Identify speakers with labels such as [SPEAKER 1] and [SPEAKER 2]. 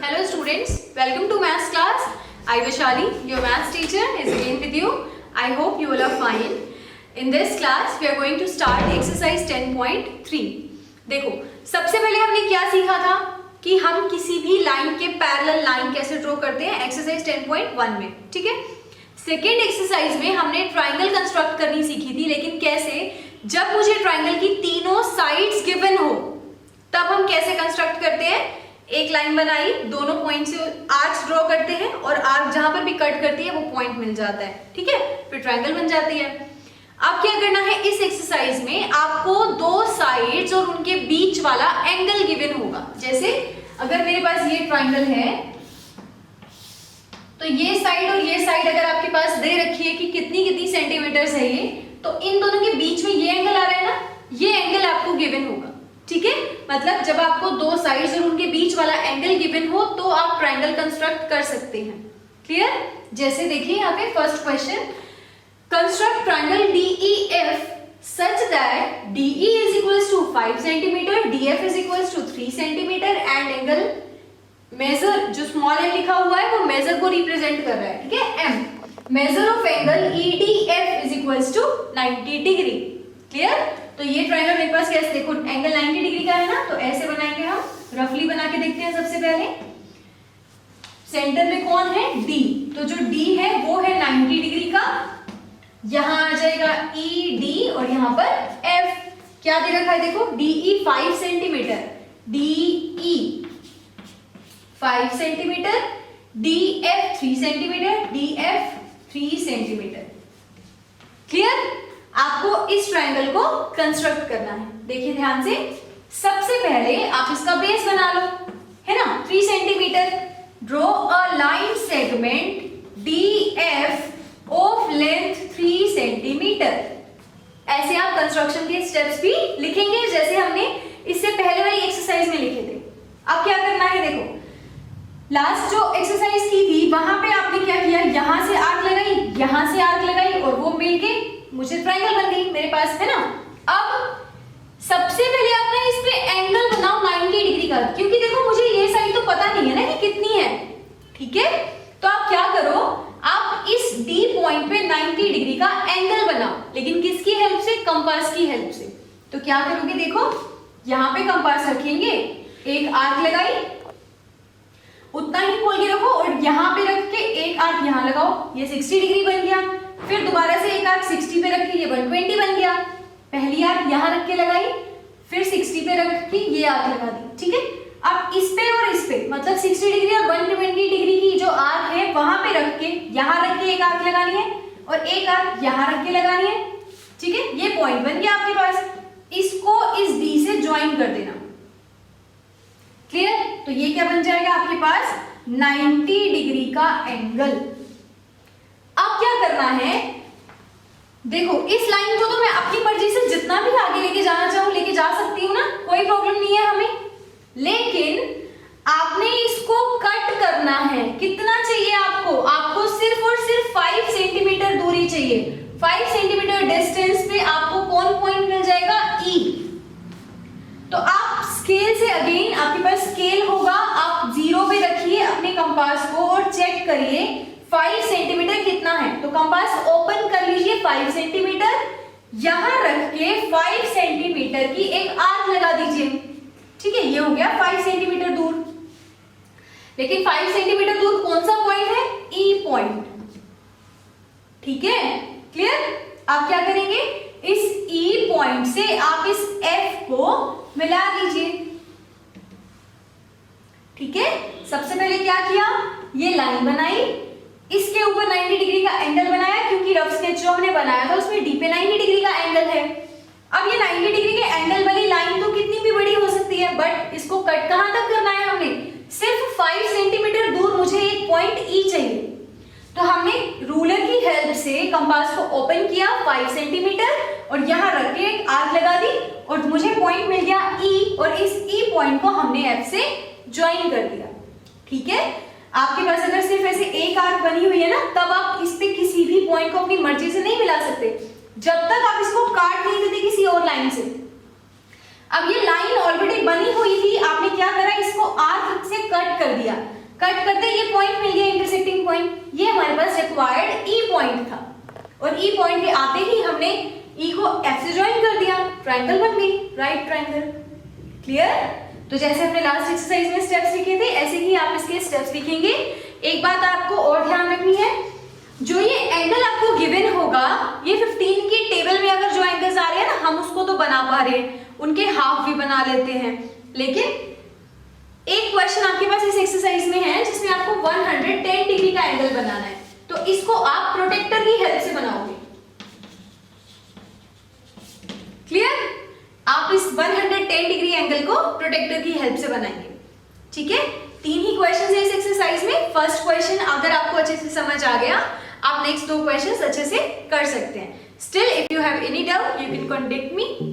[SPEAKER 1] Hello students, welcome to maths class. I Vaishali, your maths teacher, is again with you. I hope you all are fine. In this class, we are going to start exercise 10.3. देखो, सबसे पहले हमने क्या सीखा था कि हम किसी भी लाइन के पैरेलल लाइन कैसे ड्रॉ करते हैं एक्सरसाइज 10.1 में, ठीक है। सेकेंड एक्सरसाइज में हमने ट्राइंगल कंस्ट्रक्ट करनी सीखी थी, लेकिन कैसे, जब मुझे ट्राइंगल की तीनों साइड्स गिवन हो तब हम कैसे कंस्ट्रक्ट करते हैं। एक लाइन बनाई, दोनों पॉइंट से आर्क्स ड्रॉ करते हैं और आर्क जहां पर भी कट करती है वो पॉइंट मिल जाता है, ठीक है, फिर ट्राइंगल बन जाती है। अब क्या करना है, इस एक्सरसाइज में आपको दो साइड्स और उनके बीच वाला एंगल गिवन होगा। जैसे अगर मेरे पास ये ट्राइंगल है तो ये साइड और ये साइड अगर आपके पास दे रखी है कि कितनी कितनी सेंटीमीटर है ये, तो इन दोनों के बीच में ये एंगल आ रहा है ना, ये एंगल आपको गिवन होगा, ठीक है। मतलब जब आपको दो साइड्स और उनके बीच वाला एंगल गिवन हो तो आप ट्राइंगल कंस्ट्रक्ट कर सकते हैं। क्लियर? जैसे देखिए यहाँ पे first question, construct triangle DEF such that DE is equals to 5 cm, DF is equals to 3 cm and angle major जो स्मॉल m लिखा हुआ है वो मेजर को रिप्रेजेंट कर रहा है, ठीक है, m। Measure of angle EDF is equals to 90 degree. Clear? तो ये ट्राइंगल मेरे पास कैसे, देखो एंगल 90 डिग्री का है ना, तो ऐसे बनाएंगे हम, रफली बना के देखते हैं। सबसे पहले सेंटर में कौन है, D, तो जो D है वो है 90 डिग्री का। यहां आ जाएगा ED और यहां पर F क्या दे रखा है, देखो DE 5 centimetre, DE 5 centimetre, DF 3 centimetre, DF 3 centimetre. Clear? आपको इस ट्रायंगल को कंस्ट्रक्ट करना है। देखिए ध्यान से, सबसे पहले आप इसका बेस बना लो, है ना, 3 centimetre. Draw a line segment DF of length 3 centimetre. ऐसे आप कंस्ट्रक्शन के स्टेप्स भी लिखेंगे जैसे हमने इससे पहले वाली एक्सरसाइज में लिखे थे। अब क्या करना है, देखो लास्ट जो एक्सरसाइज की थी वहां पे आपने क्या किया, यहां से आर्क लगाई, यहां से आर्क लगाई और वो मिलके मुझे ट्रायंगल बन गई मेरे पास, है ना। अब सबसे पहले आप ना इस पे एंगल बनाओ 90 डिग्री का, क्योंकि देखो मुझे ये साइड तो पता नहीं है ना कि कितनी है, ठीक है। तो आप क्या करो, आप इस D पॉइंट पे 90 डिग्री का एंगल बनाओ, लेकिन किसकी हेल्प से, कंपास की हेल्प से। तो क्या करोगे, देखो यहां पे कंपास रखेंगे, एक आर्क लगाई, उतना ही खोल के रखो और यहां पे रख के एक आर्क यहां लगाओ, ये 60 डिग्री बन गया। फिर दोबारा से एक आर्क 60 पे रख के ये 120 बन गया। पहली आर्क यहां रख के लगाई, फिर 60 पे रख के ये आर्क लगा दी, ठीक है। अब इस पे और इस पे मतलब 60 डिग्री और 120 डिग्री की जो आर्क है वहां पे रख के, यहां रख के एक आर्क लगानी है और एक आर्क यहां रख के लगानी है, ठीक है। ये पॉइंट बन गया आपके पास, इसको इस D से ज्वाइन कर देना। क्लियर? तो ये क्या बन जाएगा आपके पास, 90 डिग्री का एंगल। अब क्या करना है, देखो इस लाइन को तो मैं अपनी मर्जी से जितना भी आगे लेके जाना चाहूं लेके जा सकती हूं ना, कोई प्रॉब्लम नहीं है हमें, लेकिन आपने इसको कट करना है। कितना चाहिए आपको, आपको सिर्फ और सिर्फ 5 सेंटीमीटर दूरी चाहिए। 5 सेंटीमीटर डिस्टेंस पे आपको कौन पॉइंट मिल जाएगा, E। तो आप स्केल से, अगेन आपके पास स्केल होगा, आप 0 पे रखिए अपने कंपास को और चेक करिए 5 सेंटीमीटर कितना है। तो कंपास ओपन कर लीजिए 5 सेंटीमीटर, यहां रख के 5 सेंटीमीटर की एक आर्क लगा दीजिए, ठीक है। ये हो गया 5 सेंटीमीटर दूर। लेकिन 5 सेंटीमीटर दूर कौन सा पॉइंट है, E पॉइंट, ठीक है। क्लियर? आप क्या करेंगे, इस E पॉइंट से आप इस F को मिला दीजिए, ठीक है। सबसे पहले क्या किया, ये लाइन बनाई, इसके ऊपर 90 डिग्री का एंगल बनाया, क्योंकि रफ स्केच जो हमने बनाया था उसमें D पे 90 डिग्री का एंगल है। अब ये 90 डिग्री के एंगल वाली लाइन तो कितनी भी बड़ी हो सकती है, बट इसको कट कहां तक करना है हमने, सिर्फ 5 सेंटीमीटर दूर मुझे एक पॉइंट E चाहिए। तो हमने रूलर की हेल्प से कंपास को ओपन किया 5 सेंटीमीटर और यहां रख के एक आर्क लगा दी और मुझे पॉइंट मिल गया E, और इस E पॉइंट को हमने F से ज्वाइन कर दिया, ठीक है। आपके पास अगर सिर्फ ऐसे एक आर्क बनी हुई है ना, तब आप इस पे किसी भी पॉइंट को अपनी मर्जी से नहीं मिला सकते, जब तक आप इसको काट नहीं देते किसी और लाइन से। अब ये लाइन ऑलरेडी बनी हुई थी, आपने क्या करा, इसको आर्क से कट कर दिया, कट करते ये पॉइंट मिल गया इंटरसेक्टिंग पॉइंट, ये हमारे पास रिक्वायर्ड ई पॉइंट था, और ई पॉइंट पे आते ही हमने ई को एफ से ज्वाइन कर दिया, ट्रायंगल बन गई, राइट ट्रायंगल। क्लियर? तो जैसे हमने लास्ट एक्सरसाइज में स्टेप्स लिखे थे, ऐसे ही आप इसके स्टेप्स लिखेंगे। एक बात आपको और ध्यान रखनी है, जो ये एंगल आपको गिवन होगा, ये 15 की टेबल में अगर जो एंगल्स आ रहे हैं ना, हम उसको तो बना पा रहे हैं, उनके हाफ भी बना लेते हैं, लेकिन एक क्वेश्चन आपके पास इस एक्सरसाइज में है जिसमें आपको 110 डिग्री का एंगल बनाना है, तो इसको आप प्रोटेक्टर की हेल्प से बनाओगे। क्लियर? आप इस 110 डिग्री एंगल को प्रोटेक्टर की हेल्प से बनाएंगे। ठीक है, 3 ही क्वेश्चन है इस एक्सरसाइज में। फर्स्ट क्वेश्चन अगर आपको अच्छे से समझ आ गया, आप नेक्स्ट 2 क्वेश्चंस अच्छे से कर सकते हैं। Still if you have any doubt you can contact me.